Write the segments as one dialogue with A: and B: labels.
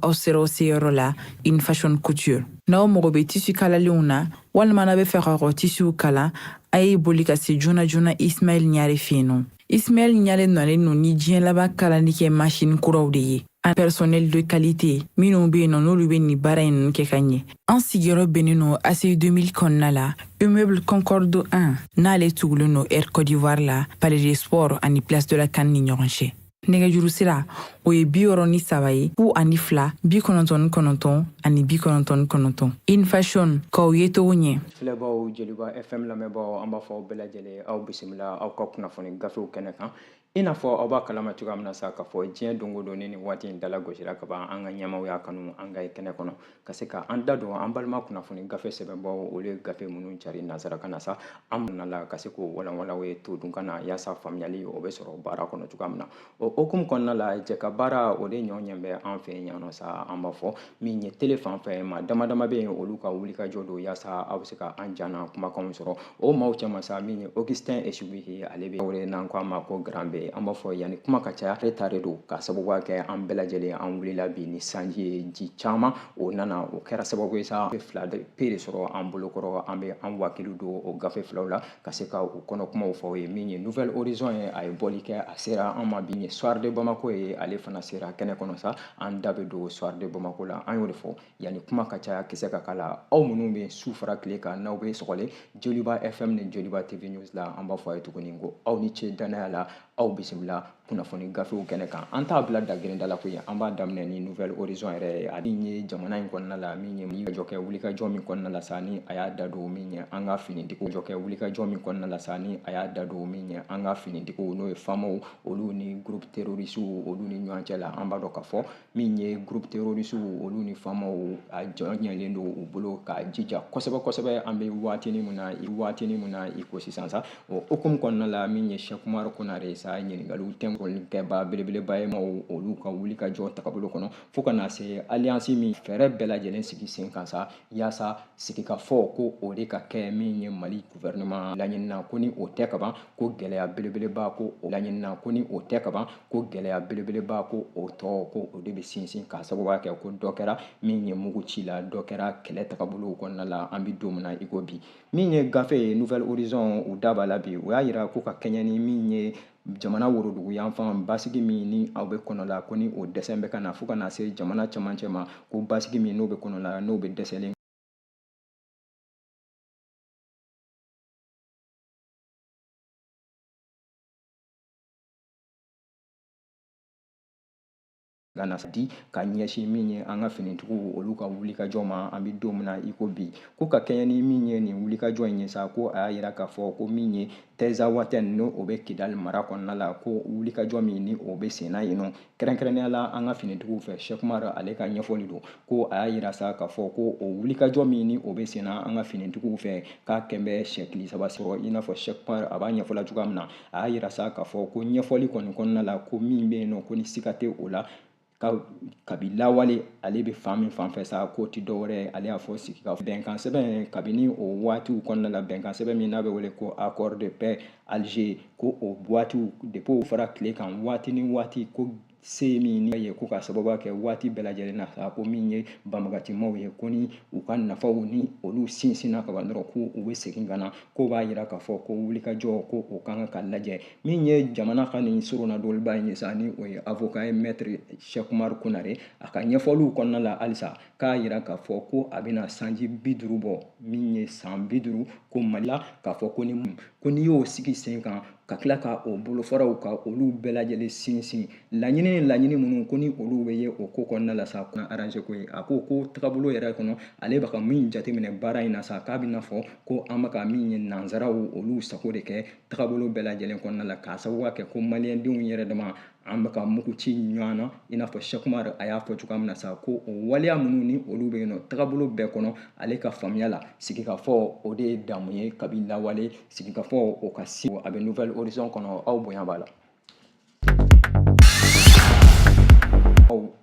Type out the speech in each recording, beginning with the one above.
A: aw sera o seyɔrɔ la in fashion couture. N'aw mago bɛ tissu kalalenw na walima n'a bɛ fɛ ka tissu kala, a ye boli ka se joona joona Ismaël Ɲare fɛ yen nɔ. Ismaël Ɲare nɔlen no ni diɲɛ laban kalali kɛ machine kuraw de ye. Un personnel de qualité minnu bɛ yen nɔ n'olu bɛ nin baara in kɛ ka ɲɛ. An sigiyɔrɔ bɛnnen no ACI 2000 kɔnɔna la, immeuble Concorde 1 n'ale tugulen no Air Côte d'Ivoire la, Palais des Sports ani Place de la CAN ni ɲɔgɔn cɛ. Nɛgɛjuru sira o ye 63 ye 02 99 ani 99. In fashion k'aw ye togo ɲɛ.
B: Filɛbaw Jeliba FM lamɛnbaw an b'a fɔ aw bɛɛ lajɛlen aw bisimila aw ka kunnafoni gafew kɛnɛ kan. I n'a fɔ aw b'a kalama cogoya min na sa k'a fɔ diɲɛ don o don ni nin waati in dala gosira ka ban an ka ɲɛmaw y'a kanu an ka kɛnɛ kɔnɔ ka se ka an da don an balima kunnafoni gafe sɛbɛnbaw olu ye gafe minnu cari nanzarakan na sa an nana ka se k'o walawalaw ye to dun ka na yaasa faamuyali o bɛ sɔrɔ baara kɔnɔ cogoya min na. O hukumu kɔnɔna la jɛka baara o de ɲɔgɔn bɛ an fɛ yan nɔ sa an b'a fɔ min ye tele fan fɛ maa dama dama bɛ yen olu ka wulikajɔ don yaasa aw bɛ se ka an janna kumakanw sɔrɔ o maaw cɛman sa min ye Augustin Esubihi ale bɛ wele n'an ko a ma ko Grand B an b'a fɔ yanni kuma ka caya ale tare don ka sababu kɛ an bɛɛ lajɛlen an wulila bi ni sanji ye ji caman o nana o kɛra sababu ye sa fila pe de sɔrɔ an bolokɔrɔ an bɛ an wakili don o gafe filaw la ka se ka u kɔnɔ kumaw fɔ ye min ye Nouvelle Horizon ye a ye bɔli kɛ a sera an ma bi ye Soir de Bamako ye ale fana sera kɛnɛ kɔnɔ sa an da bɛ don Soir de Bamako la an y'o de fɔ yanni kuma ka caya kisɛ ka kala aw minnu bɛ su fara tile kan n'aw bɛ sɔgɔlen Joliba FM ni Joliba TV News la an b'a fɔ a ye tuguni ko aw ni ce danaya la aw bisimila kunnafoni gafew kɛnɛ kan an t'a bila dagerenda la koyi an b'a daminɛ ni Nouvelle Horizon yɛrɛ ye a min ye jamana in kɔnɔna la min ye wulikajɔ kɛ wulikajɔ min kɔnɔna la sa ni a y'a da don min ye an ka finitigiw jɔ kɛ wulikajɔ min kɔnɔna la sa ni a y'a da don min ye an ka finitigiw n'o ye famaw olu ni groupe terroriste olu ni ɲɔgɔn cɛ la an b'a dɔn k'a fɔ min ye groupe terroriste olu ni famaw a jɔnyɛlen don u bolo ka jija kosɛbɛ kosɛbɛ an bɛ waatinin mun na i ko sisan sa o hukumu kɔnɔna la min ye Cheikh Umaru Konare sa ɲininkaliw tɛnkɛba belebeleba ye olu ka wulikajɔ tagabolo kɔnɔ fo ka na se alliance min fɛɛrɛ bɛɛ lajɛlen sigi sen kan sa yaasa sigikafɔ ko o de ka kɛ min ye Mali gouvernement laɲinina ko ni o tɛ ka ban ko gɛlɛya belebeleba ko o laɲinina ko ni o tɛ ka ban ko gɛlɛya belebeleba ko o tɔ ko o de bɛ sinsin ka sababu kɛ ko dɔ kɛra min ye mugu ci la dɔ kɛra kɛlɛ tagabolo kɔnɔna la an bɛ don min na i ko bi min ye gafe ye Nouvelle Horizon u da b'a la bi o y'a yira ko ka kɛɲɛ ni min ye jamana worodugu yanfan basigi min ni aw bɛ kɔnɔ la ko ni o dɛsɛ bɛ ka na fo ka na se jamana cɛmancɛ ma ko basigi min n'o bɛ kɔnɔ la n'o bɛ dɛsɛlen Gana di ka ɲɛsin min ye an ka finitigiw olu ka wulikajɔ ma an bɛ don min na i ko bi ko ka kɛɲɛ ni min ye nin wulikajɔ in ye sa ko a y'a yira k'a fɔ ko min ye Teza Watène n'o o bɛ Kidali mara kɔnɔna la ko wulikajɔ min ni o bɛ senna yen nɔ kɛrɛnkɛrɛnnenya la an ka finitigiw fɛ Cheikh Umaru ale ka ɲɛfɔli don ko a y'a yira sa k'a fɔ ko o wulikajɔ min ni o bɛ senna an ka finitigiw fɛ k'a kɛn bɛ siyɛkili saba sɔrɔ i n'a fɔ Cheikh Umaru a b'a ɲɛfɔla cogoya min na a y'a yira sa k'a fɔ ko ɲɛfɔli kɔni kɔnɔna la ko min bɛ yen nɔ ko ni siga tɛ o la kabi lawale ale bɛ fan min fan fɛ sa k'o tɛ dɔwɛrɛ ale y'a fɔ sigi ka bɛnkan sɛbɛn kabini o waatiw kɔnɔna la bɛnkan sɛbɛn min n'a bɛ wele ko accord de paix Alger ko o waatiw depuis o fara tile kan waati ni waati ko se min ni ye ko ka sababu kɛ waati bɛɛ lajɛlen na sa ko min ye banbagacimaw ye ko ni u ka nafaw ni olu sinsinna ka ban dɔrɔn ko u bɛ segin ka na ko b'a yira k'a fɔ ko wulikajɔ ko o kan ka lajɛ min ye jamana ka nin surunadɔliba in ye sa ni o ye avocat ye maître Cheikh Umaru Konare a ka ɲɛfɔliw kɔnɔna la halisa k'a yira k'a fɔ ko a bɛna sanji 50 bɔ min ye san 50 ko Mali la k'a fɔ ko n'i y'o sigi sen kan ka tila ka o bolofaraw ka olu bɛɛ lajɛlen sinsin laɲini minnu ko ni olu bɛ ye o ko kɔnɔna la sa kuna arranger ko ye a ko tagabolo yɛrɛ kɔnɔ ale bɛ ka min jateminɛ baara in na sa k'a bɛ n'a fɔ ko an bɛ ka min ye nanzaraw olu sago de kɛ tagabolo bɛɛ lajɛlen kɔnɔna la k'a sababu kɛ ko maliyɛndenw yɛrɛ dama an bɛ ka mugu ci ɲɔgɔn na i n'a fɔ Cheikh Umaru a y'a fɔ cogoya min na sa ko o waleya minnu ni olu bɛ yen nɔ tagabolo bɛɛ kɔnɔ ale ka faamuya la sigikafɔ o de ye damu ye kabi lawale sigikafɔ o ka si a bɛ Nouvelle Horizon kɔnɔ aw bonya b'a la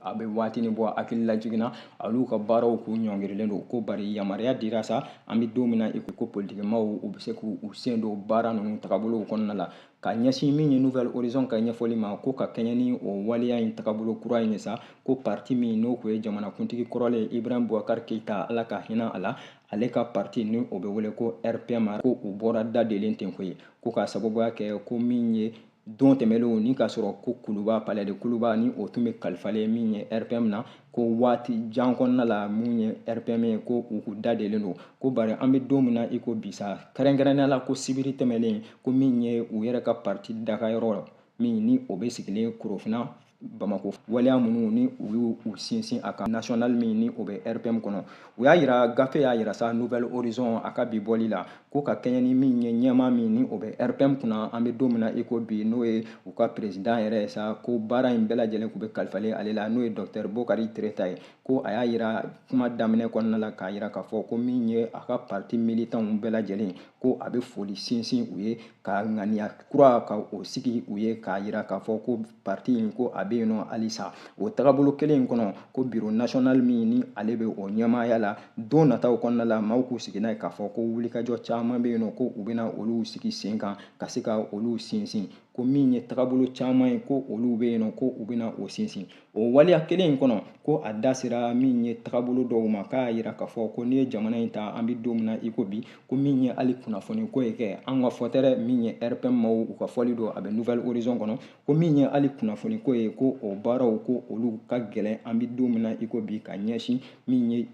B: a bɛ waatinin bɔ hakili la jiginna olu ka baaraw k'u ɲɔngirilen don ko bari yamaruya dira sa an bɛ don min na i ko politikimaaw u bɛ se k'u sen don baara ninnu tagabolow kɔnɔna la ka ɲɛsin min ye Nouvelle Horizon ka ɲɛfɔli ma ko ka kɛɲɛ ni o waleya in tagabolo kura in ye sa ko parti min n'o tun ye jamanakuntigi kɔrɔlen Ibrahim Boubacar Keita Ala ka hinɛ a la ale ka parti ni o bɛ wele ko RPM ko u bɔra dadelen ten koyi ko ka sababuya kɛ ko min ye don tɛmɛlenw ni ka sɔrɔ ko Kuluba Palais de Kuluba ni o tun bɛ kalifalen min ye RPM na ko waati jan kɔnɔna la mun ye RPM ye ko u dadelen don ko bari an bɛ don min na i ko bi sa kɛrɛnkɛrɛnnenya la ko sibiri tɛmɛlen ko min ye u yɛrɛ ka parti dagayɔrɔ min ni o bɛ sigilen Korofina Bamako waleya minnu ni u y'u sinsin a kan national min ni o bɛ RPM kɔnɔ u y'a yira gafe y'a yira sa Nouvelle Horizon a ka bi bɔli la ko ka kɛɲɛ ni min ye ɲɛmaa min ni o bɛ RPM kunna an bɛ don min na i ko bi n'o ye u ka président yɛrɛ ye sa ko baara in bɛɛ lajɛlen tun bɛ kalifalen ale la n'o ye Dr Bokari Tereta ye ko a y'a yira kuma daminɛ kɔnɔna la k'a yira k'a fɔ ko min ye a ka parti militant bɛɛ lajɛlen ko a bɛ foli sinsin u ye ka ŋaniya kura ka o sigi u ye k'a yira k'a fɔ ko parti in ko a bɛ yen nɔ halisa o tagabolo kelen in kɔnɔ ko bureau national min ni ale bɛ o ɲɛmaaya la don nataw kɔnɔna la maaw k'u sigi n'a ye k'a fɔ ko wulikajɔ caman bɛ yen nɔ ko u bɛna olu sigi sen kan ka se ka olu sinsin ko min ye tagabolo caman ye ko olu bɛ yen nɔ ko u bɛna o sinsin o waleya kelen in kɔnɔ ko a da sera min ye tagabolo dɔw ma k'a yira k'a fɔ ko n'i ye jamana in ta an bɛ don min na i ko bi ko min ye hali kunnafoni ko ye kɛ an ka fɔtɛrɛ min ye RPM maaw u ka fɔli don a bɛ Nouvelle Horizon kɔnɔ ko min ye hali kunnafoni ko ye ko o baaraw ko olu ka gɛlɛn an bɛ don min na i ko bi ka ɲɛsin min ye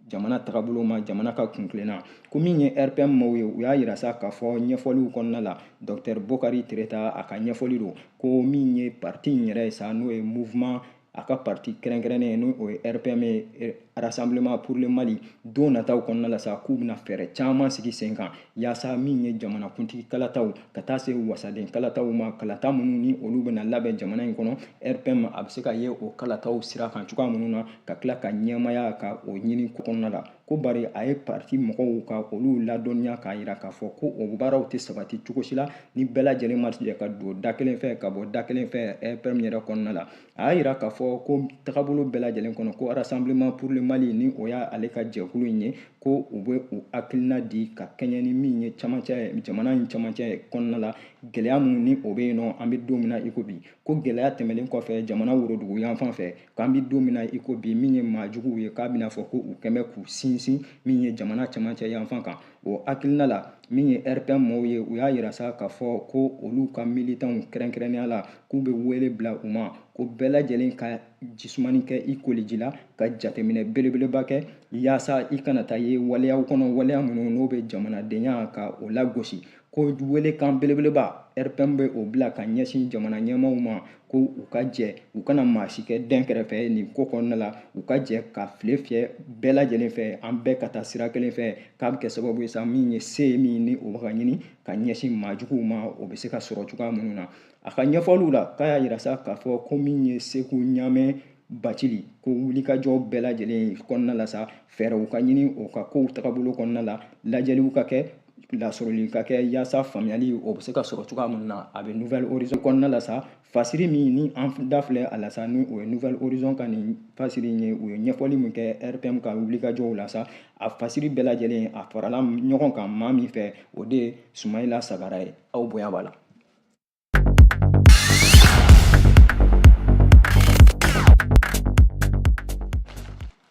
B: jamana tagabolo ma jamana ka kunkilenna ko min ye RPM maaw ye u y'a yira sa k'a fɔ ɲɛfɔliw kɔnɔna la Dr Bokari Tereta a ka ɲɛfɔli don ko min ye parti in yɛrɛ ye sa n'o ye mouvement a ka parti kɛrɛnkɛrɛnnen ye n'o ye RPM ye Rassemblement pour le Mali don nataw kɔnɔna la sa k'u bɛna fɛɛrɛ caman sigi sen kan yaasa min ye jamanakuntigi kalataw ka taa se wasaden kalataw ma kalata minnu ni olu bɛna labɛn jamana in kɔnɔ RPM a bɛ se ka ye o kalataw sira kan cogoya minnu na ka tila ka ɲɛmaya ka o ɲini kɔnɔna la ko bari a ye parti mɔgɔw ka olu ladɔnniya k'a yira k'a fɔ ko o baaraw tɛ sabati cogo si la ni bɛɛ lajɛlen ma tigɛ ka don da kelen fɛ ka bɔ da kelen fɛ RPM yɛrɛ kɔnɔna la a y'a yira k'a fɔ ko tagabolo bɛɛ lajɛlen kɔnɔ ko Rassemblement pour le Mali ni o y'a ale ka jɛkulu in ye ko u bɛ u hakilina di ka kɛɲɛ ni min ye camancɛ jamana in camancɛ kɔnɔna la gɛlɛya minnu ni o bɛ yen nɔ an bɛ don min na i ko bi ko gɛlɛya tɛmɛlen kɔfɛ jamana worodugu yan fan fɛ k'an bɛ don min na i ko bi min ye maajuguw ye k'a bɛna fɔ ko u kɛn bɛ k'u sinsin min ye jamana camancɛ yan fan kan o hakilina la min ye RPM maaw ye u y'a yira sa k'a fɔ ko olu ka militants kɛrɛnkɛrɛnnenya la k'u bɛ wele bila u ma ko bɛɛ lajɛlen ka jisumani kɛ i koliji la ka jateminɛ belebeleba kɛ yaasa i kana taa ye waleyaw kɔnɔ waleya minnu n'o bɛ jamanadenya ka o lagosi ko welekan belebeleba RPM bɛ o bila ka ɲɛsin jamana ɲɛmaaw ma ko u ka jɛ u kana maa si kɛ den kɛrɛfɛ nin ko kɔnɔna la u ka jɛ ka file fiyɛ bɛɛ lajɛlen fɛ an bɛɛ ka taa sira kelen fɛ k'a bɛ kɛ sababu ye sa min ye se ye min ni o bɛ ka ɲini ka ɲɛsin maajuguw ma o bɛ se ka sɔrɔ cogoya minnu na a ka ɲɛfɔliw la k'a y'a yira sa k'a fɔ ko min ye Seku Ɲamɛ Bacili ko wulikajɔ bɛɛ lajɛlen kɔnɔna la sa fɛɛrɛw ka ɲini o ka kow tagabolo kɔnɔna la lajɛliw ka kɛ lasɔrɔli ka kɛ yaasa faamuyali o bɛ se ka sɔrɔ cogoya minnu na a bɛ Nouvelle Horizon kɔnɔna la sa fasiri min ni an da filɛ a la sa ni o ye Nouvelle Horizon ka nin fasiri in ye u ye ɲɛfɔli min kɛ RPM ka wulikajɔw la sa a fasiri bɛɛ lajɛlen a farala ɲɔgɔn kan maa min fɛ o de ye Sumayila Sagara ye aw bonya b'a la.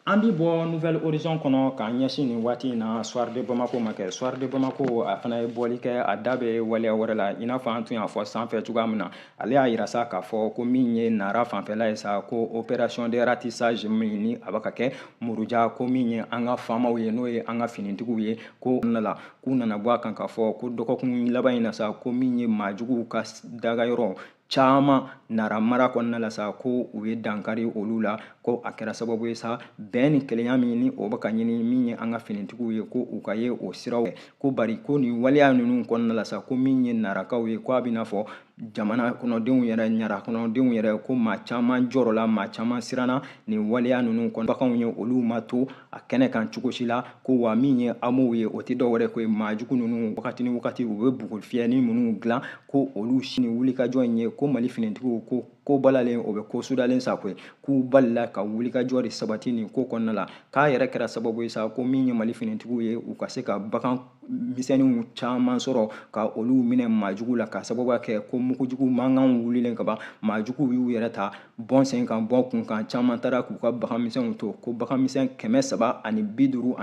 B: An bɛ bɔ Nouvelle Horizon kɔnɔ k'an ɲɛsin nin waati in na Soir de Bamako ma kɛ Soir de Bamako a fana ye bɔli kɛ a da bɛ waleya wɛrɛ la i n'a fɔ an tun y'a fɔ sanfɛ cogoya min na ale y'a yira sa k'a fɔ ko min ye Nara fanfɛla ye sa ko opération de ratissage min ni a bɛ ka kɛ Muruja ko min ye an ka faamaw ye n'o ye an ka finitigiw ye ko nana k'u nana bɔ a kan k'a fɔ ko dɔgɔkun laban in na sa ko min ye maajuguw ka dagayɔrɔ caman Nara mara kɔnɔna la sa ko u ye dankari olu la ko a kɛra sababu ye sa bɛn ni kelenya min ni o bɛ ka ɲini min ye an ka finitigiw ye ko u ka ye o siraw ko bari ko nin waleya ninnu kɔnɔna la sa ko min ye narakaw ye ko a bɛna fɔ jamana kɔnɔdenw yɛrɛ ɲara kɔnɔdenw yɛrɛ ko maa caman jɔrɔla maa caman siranna nin waleya ninnu kɔnɔ baganw ye olu ma to a kɛnɛ kan cogo si la ko wa min ye amow ye o tɛ dɔ wɛrɛ ko ye maajugu ninnu wagati ni wagati u bɛ bugufiyɛni minnu dilan ko olu si ni wulikajɔ in ye ko Mali finitigiw ko ko balalen o be ko sudalen sa koy k'u balila ka wuli ka jɔ de sabati nin ko kɔnɔna la k'a yɛrɛ kɛra sababu ye sa ko min ye Mali finitigiw ye u ka se ka bagan misɛnninw caman sɔrɔ ka olu minɛ maajugu la ka sababu kɛ ko mugujugu mankan wulilen ka ban maajuguw y'u yɛrɛ ta bɔn sen kan bɔn kun kan caman taara k'u ka bagan misɛnw to ko bagan misɛn 352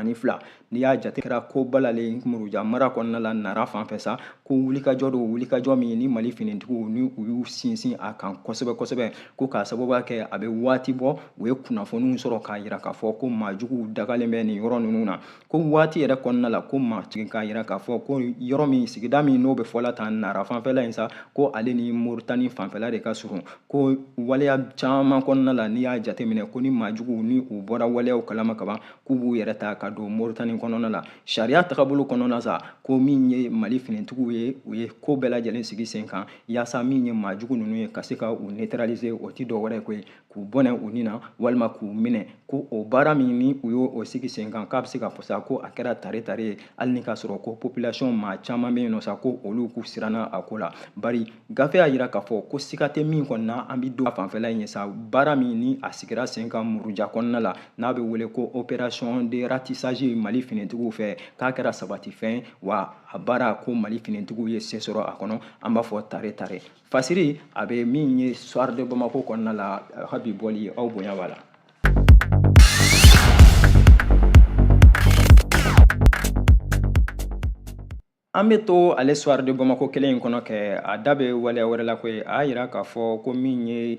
B: n'i y'a jate kɛra ko balalen Muruja mara kɔnɔna la Nara fanfɛ sa ko wulikajɔ do wulikajɔ min ni Mali finitigiw ni u y'u sinsin a kan kosɛbɛ kosɛbɛ ko k'a sababu kɛ a bɛ waati bɔ u ye kunnafoniw sɔrɔ k'a yira k'a fɔ ko maajuguw dagalen bɛ nin yɔrɔ ninnu na ko waati yɛrɛ kɔnɔna la ko maatigi k'a yira k'a fɔ ko yɔrɔ min sigida min n'o bɛ fɔla tan Nara fanfɛla in sa ko ale ni Moritani fanfɛla de ka surun ko waleya caman kɔnɔna la n'i y'a jateminɛ ko ni maajuguw ni u bɔra waleyaw kalama kaban k'u b'u yɛrɛ ta ka don Moritani kɔnɔna la sariya tagabolo kɔnɔna sa ko min ye Mali finitigiw ye u ye ko bɛɛ lajɛlen sigi sen kan yaasa min ye maajugu ninnu ye ka se ka u neutraliser o ti dɔwɛrɛ ye koyi k'u bɔnɛ u ni na walima k'u minɛ ko o baara min ni u y'o sigi sen kan k'a bɛ se ka fɔ sa ko a kɛra tare tare ye hali ni k'a sɔrɔ ko population maa caman bɛ yen nɔ sa ko olu k'u siranna a ko la bari gafe y'a yira k'a fɔ ko siga tɛ min kɔni na an bɛ don a fanfɛla in ye sa baara min ni a sigira sen kan Muruja kɔnɔna la n'a bɛ wele ko opération de ratissage Mali finitigiw fɛ k'a kɛra sabatifɛn wa a baara ko Mali finitigiw ye se sɔrɔ a kɔnɔ an b'a fɔ tare tare fasiri a bɛ min ye soir de Bamako kɔnɔna la habi bɔli aw bonya b'a la. An bɛ to ale soir de Bamako kelen in kɔnɔ kɛ a da bɛ waleya wɛrɛ la koyi a y'a yira k'a fɔ ko min ye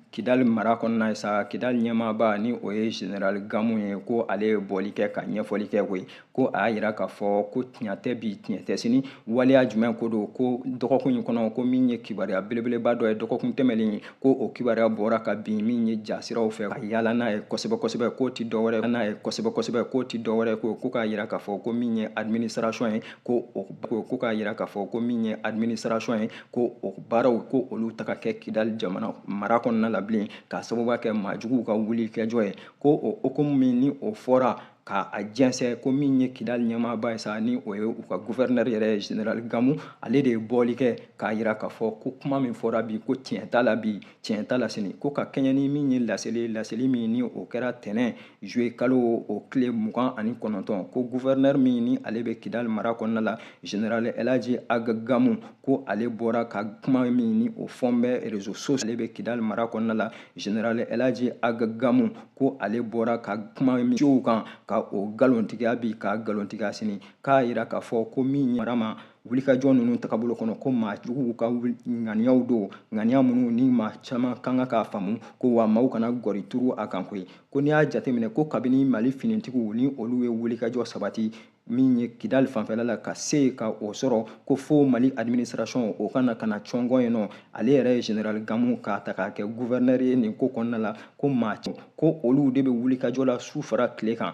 B: Kidali mara kɔnɔna ye sa Kidali ɲɛmaaba ni o ye Général Gamu ye ko ale ye bɔli kɛ ka ɲɛfɔli kɛ koyi ko a y'a yira k'a fɔ ko tiɲɛ tɛ bi tiɲɛ tɛ sini waleya jumɛn ko don ko dɔgɔkun in kɔnɔ ko min ye kibaruya belebeleba dɔ ye dɔgɔkun tɛmɛnen ye ko o kibaruya bɔra ka bin min ye jasiraw fɛ ka yala n'a ye kosɛbɛ kosɛbɛ k'o ti dɔwɛrɛ k'o ti dɔwɛrɛ ko k'a yira k'a fɔ ko min ye administration ye ko k'a yira k'a fɔ ko min ye administration ye ko o baaraw ko olu ta ka kɛ Kidali jamana mara kɔnɔna la bilen k'a sababu kɛ maajuguw ka wuli kɛjɔ ye ko o hukumu min ni o fɔra ka a jɛnsɛ ko min ye Kidali ɲɛmaaba ye sa ni o ye u ka gouverneur yɛrɛ Général Gamu ale de ye bɔli kɛ k'a yira k'a fɔ ko kuma min fɔra bi ko tiɲɛ t'a la bi tiɲɛ t'a la sini ko ka kɛɲɛ ni min ye laseli min ni o kɛra tɛnɛn juillet kalo o tile 29 ko gouverneur min ni ale bɛ Kidali mara kɔnɔna la Général Elhaji Aga Gamu ko ale bɔra ka kuma min ni o fɔn bɛ réseaux sociaux ale bɛ Kidali mara kɔnɔna la Général Elhaji Aga Gamu ko ale bɔra ka kuma min kan ka o galontigiya bi ka galontigiya sini k'a yira k'a fɔ ko min ye marama wulikajɔ ninnu tagabolo kɔnɔ ko maajuguw ka ŋaniyaw don ŋaniya minnu ni maa caman kan ka k'a faamu ko wa maaw kana gɔri turu a kan koyi ko n'i y'a jateminɛ ko kabini Mali finitigiw ni olu ye wulikajɔ sabati min ye Kidali fanfɛla la ka se ka o sɔrɔ ko fo Mali administration o kana cɔngɔn yen nɔ ale yɛrɛ ye Général Gamu k'a ta k'a kɛ gouverneur ye nin ko kɔnɔna la ko maa ko olu de bɛ wulikajɔ la su fara tile kan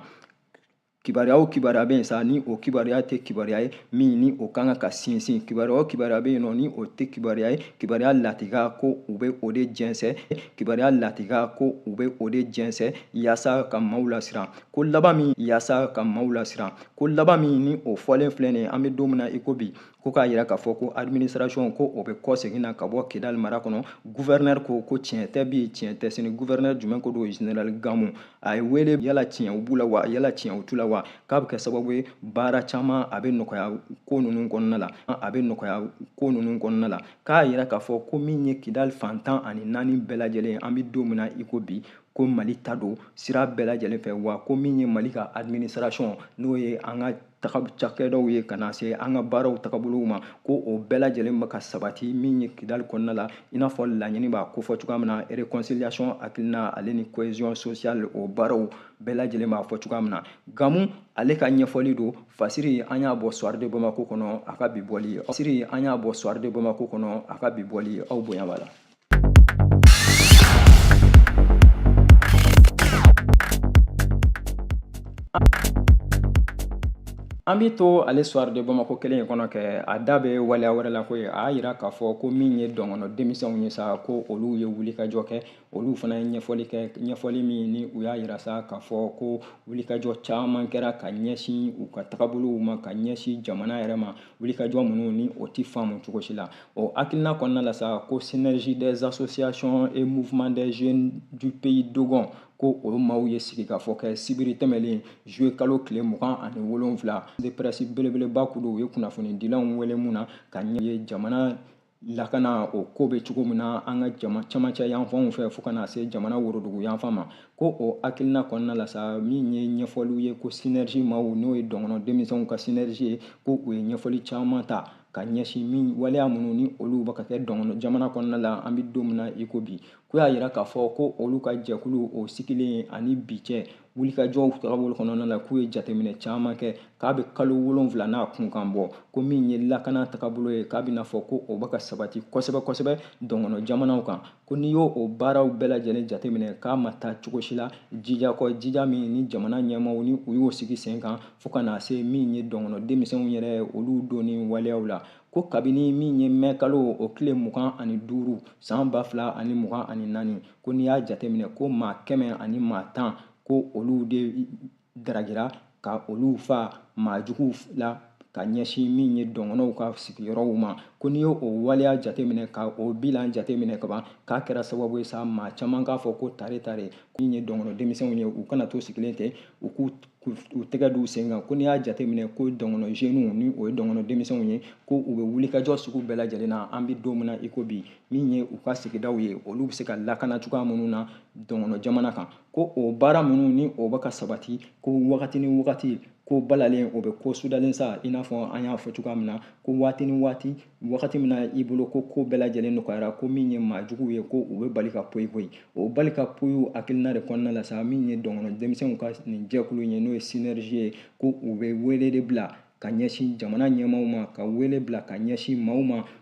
B: kibaruya o kibaruya bɛ yen sa ni o kibaruya tɛ kibaruya ye min ni o kan ka sinsin kibaruya o kibaruya bɛ yen nɔ ni o tɛ kibaruya ye kibaruya latiga ko u bɛ o de jɛnsɛ kibaruya latiga ko u bɛ o de jɛnsɛ yaasa ka maaw lasiran ko laban min yaasa ka maaw lasiran ko laban min ni o fɔlen filɛ nin ye an bɛ don min na i ko bi ko k'a yira k'a fɔ ko administration ko o bɛ kɔ segin na ka bɔ Kidali mara kɔnɔ gouverneur ko tiɲɛ tɛ bi tiɲɛ tɛ sini gouverneur jumɛn ko don Général Gamu a ye wele yala tiɲɛw b'u la wa yala tiɲɛw t'u la wa k'a bɛ kɛ sababu ye baara caman a bɛ nɔgɔya ko ninnu kɔnɔna la k'a yira k'a fɔ ko min ye Kidali fantan ani 4 bɛɛ lajɛlen an bɛ don min na i ko bi ko Mali ta don sira bɛɛ lajɛlen fɛ wa ko min ye Mali ka administration n'o ye an ka cakɛdaw ye ka na se an ka baaraw tagabolow ma ko o bɛɛ lajɛlen bɛ ka sabati min ye Kidali kɔnɔna la i n'a fɔ laɲini b'a kofɔ cogoya min na réconciliation hakilina ale ni cohésion sociale o baaraw bɛɛ lajɛlen b'a fɔ cogoya min na Gamu ale ka ɲɛfɔli don fasiri an y'a bɔ soir de Bamako kɔnɔ a ka bi bɔli aw bonya b'a la. an bɛ to ale soir de Bamako kelen in kɔnɔ kɛ a da bɛ waleya wɛrɛ la ko ye a y'a yira k'a fɔ ko min ye dɔngɔnɔ denmisɛnw ye sa ko olu ye wulikajɔ kɛ olu fana ye ɲɛfɔli kɛ ɲɛfɔli min ni u y'a yira sa k'a fɔ ko wulikajɔ caman kɛra ka ɲɛsin u ka tagabolow ma ka ɲɛsin jamana yɛrɛ ma wulikajɔ minnu ni o tɛ faamu cogo si la o hakilina kɔnɔna la sa ko synergie des associations et mouvements des jeunes du pays Dogon ko o maaw ye sigi k'a fɔ kɛ sibiri tɛmɛlen juillet kalo tile 27 de presse belebeleba kulu u ye kunnafoni dilanw wele mun na ka ɲɛ ye jamana lakana o ko bɛ cogo min na an ka camancɛ yanfanw fɛ fo ka na se jamana worodugu yanfan ma ko o hakilina kɔnɔna la sa min ye ɲɛfɔliw ye ko synergie maaw n'o ye dɔngɔnɔ denmisɛnw ka synergie ye ko u ye ɲɛfɔli caman ta ka ɲɛsin min waleya minnu ni olu bɛ ka kɛ dɔngɔnɔ jamana kɔnɔna la an bɛ don min na i ko bi ko y'a yira k'a fɔ ko olu ka jɛkulu o sigilen ani bi cɛ wulikajɔw tagabolo kɔnɔna la k'u ye jateminɛ caman kɛ k'a bɛ kalo 7 n'a kunkan bɔ ko min ye lakana tagabolo ye k'a bɛ n'a fɔ ko o bɛ ka sabati kosɛbɛ kosɛbɛ dɔngɔnɔ jamanaw kan ko n'i y'o o baaraw bɛɛ lajɛlen jateminɛ k'a ma taa cogo si la jija kɔ jija min ni jamana ɲɛmaaw ni u y'o sigi sen kan fo ka na se min ye dɔngɔnɔ denmisɛnw yɛrɛ olu donni waleyaw la ko kabini min ye mɛn kalo o tile 25 san 2024 ko n'i y'a jateminɛ ko maa 100 ani maa 10 ko olu de daragira ka olu fa maajuguw la ka ɲɛsin min ye dɔngɔnɔw ka sigiyɔrɔw ma ko n'i y'o waleya jateminɛ ka o bilan jateminɛ kaban k'a kɛra sababu ye sa maa caman k'a fɔ ko tare min ye dɔngɔnɔ denmisɛnw ye u kana to sigilen tɛ u k'u tɛgɛ d'u sen kan ko n'i y'a jateminɛ ko dɔngɔnɔ jeunes ni o ye dɔngɔnɔ denmisɛnw ye ko u bɛ wulikajɔ sugu bɛɛ lajɛlen na an bɛ don min na i ko bi min ye u ka sigidaw ye olu bɛ se ka lakana cogoya minnu na dɔngɔnɔ jamana kan ko o baara minnu ni o bɛ ka sabati ko wagati ni wagati ko balalen o bɛ ko sudalen sa i n'a fɔ an y'a fɔ cogoya min na ko waati ni waati wagati min na i bolo ko bɛɛ lajɛlen nɔgɔyara ko min ye maajuguw ye ko u bɛ bali ka poyi poyi o bali ka poyi hakilina de kɔnɔna la sa min ye dɔngɔnɔ denmisɛnw ka nin jɛkulu ye n'o ye synergie ye ko u bɛ wele de bila ka ɲɛsin jamana ɲɛmaaw ma ka wele bila ka ɲɛsin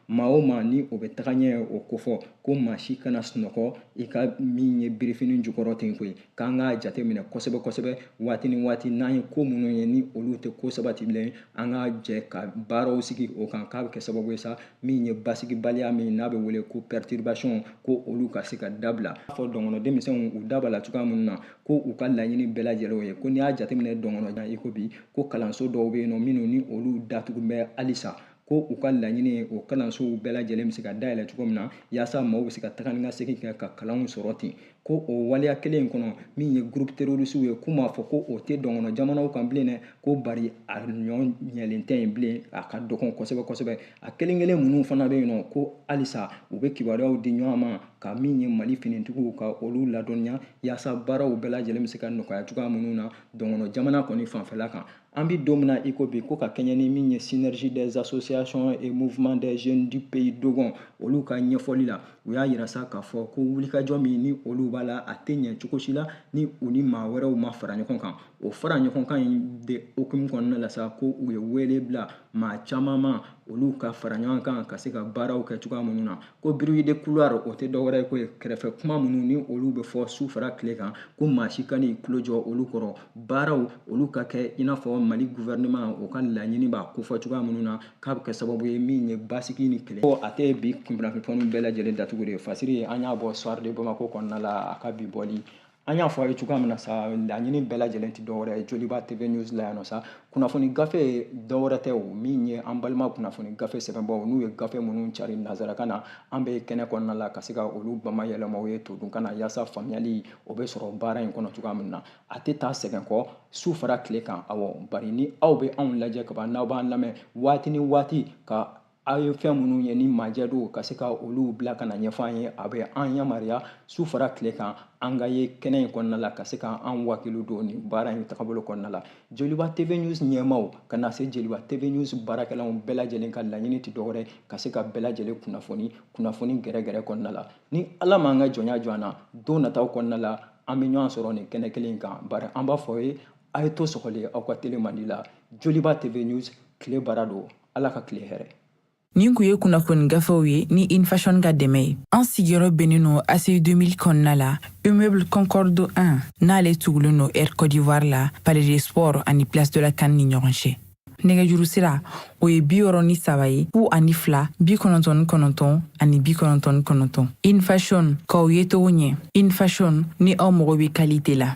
B: maa o ma ni o bɛ taga ɲɛ o kofɔ ko maa si kana sunɔgɔ i ka min ye birifini jukɔrɔ ten koyi k'an k'a jateminɛ kosɛbɛ kosɛbɛ waati ni waati n'an ye ko minnu ye ni olu tɛ ko sabati bilen an k'a jɛ ka baaraw sigi o kan k'a bɛ kɛ sababu ye sa min ye basigibaliya min n'a bɛ wele ko perturbation ko olu ka se ka dabila a fɔ dɔngɔnɔ denmisɛnw u da b'a la cogoya minnu na ko u ka laɲini bɛɛ lajɛlen ye ko n'i y'a jateminɛ dɔngɔnɔ i ko bi ko kalanso dɔw bɛ yen nɔ minnu ni olu datugu bɛ halisa ko u ka laɲini ye o kalansow bɛɛ lajɛlen bɛ se ka dayɛlɛ cogo min na yaasa maaw bɛ se ka taga ni ka segin kɛ ka kalanw sɔrɔ ten ko o waleya kelen in kɔnɔ min ye groupe terroriste ye k'u m'a fɔ ko o tɛ dɔngɔnɔ jamanaw kan bilen dɛ ko bari a ɲɔ ɲɛlen tɛ yen bilen a ka dɔgɔn kosɛbɛ kosɛbɛ a kelen kelen minnu fana bɛ yen nɔ ko halisa u bɛ kibaruyaw di ɲɔgɔn ma ka min ye mali finitigiw ka olu ladɔnniya yaasa baaraw bɛɛ lajɛlen bɛ se ka nɔgɔya cogoya minnu na dɔngɔnɔ jamana kɔni fanfɛla kan an bɛ don min na i ko bi ko ka kɛɲɛ ni min ye synergie des associations et mouvements des jeunes du pays Dogon olu ka ɲɛfɔli la u y'a yira sa k'a fɔ ko wulikajɔ min ni olu b'a la a tɛ ɲɛ cogo si la ni u ni maa wɛrɛw ma fara ɲɔgɔn kan o fara ɲɔgɔn kan in de hukumu kɔnɔna la sa ko u ye wele bila maa caman ma olu ka fara ɲɔgɔn kan ka se ka baaraw kɛ cogoya minnu na ko bruit de couloir o tɛ dɔwɛrɛ ye ko ye kɛrɛfɛ kuma minnu ni olu bɛ fɔ su fara tile kan ko maa si ka n'i tulo jɔ olu kɔrɔ baaraw olu ka kɛ i n'a fɔ mali gouvernement o ka laɲini b'a kofɔ cogoya minnu na k'a bɛ kɛ sababu ye min ye basigi ni kɛlɛ ko a tɛ bi kunfɔni bɛɛ lajɛlen datugu de fasiri an y'a bɔ soir de Bamako kɔnɔna la a ka bi bɔli an y'a fɔ a ye cogoya min na sa laɲini bɛɛ lajɛlen tɛ dɔwɛrɛ ye Joliba TV News la yan nɔ sa kunnafoni gafe dɔwɛrɛ tɛ o min ye an balima kunnafoni gafe sɛbɛnbaaw n'u ye gafe minnu cari nanzarakan na an bɛ kɛnɛ kɔnɔna la ka se ka olu bamayɛlɛma o ye todunkan na yaasa faamuyali o bɛ sɔrɔ baara in kɔnɔ cogoya min na a tɛ taa sɛgɛn kɔ su fara tile kan awɔ bari ni aw bɛ anw lajɛ kaban n'aw b'an lamɛn waati ni waati ka aw ye fɛn minnu ye ni majɛ don ka se ka olu bila ka na ɲɛfɔ an ye a bɛ an yamaruya su fara tile kan an ka ye kɛnɛ in kɔnɔna la ka se ka an wakilu don nin baara in tagabolo kɔnɔna la Joliba TV News ɲɛmaaw ka na se Joliba TV News baarakɛlaw bɛɛ lajɛlen ka laɲini tɛ dɔwɛrɛ ka se ka bɛɛ lajɛlen kunnafoni gɛrɛgɛrɛ kɔnɔna la ni ala m'an ka jɔnya jɔ an na don nataw kɔnɔna la an bɛ ɲɔgɔn sɔrɔ nin kɛnɛ kelen kan bari an b'a fɔ ye a ye to sɔgɔlen aw ka tele mandi la Joliba TV News tile baara don ala ka tile hɛrɛ.
A: Nin kun ye kunnafoni gafew ye ni Infashion ka dɛmɛ ye. An sigiyɔrɔ bɛnnen no ACI 2000 kɔnɔna la immeuble Concorde 1 n'ale tugulen no Air Côte d'Ivoire la Palais des Sports ani Place de la CAN ni ɲɔgɔn cɛ. nɛgɛjuru sira o ye 63 ye 02 99 ani 99. Infation k'aw ye togo ɲɛ. Infation ni aw mago bɛ qualité la.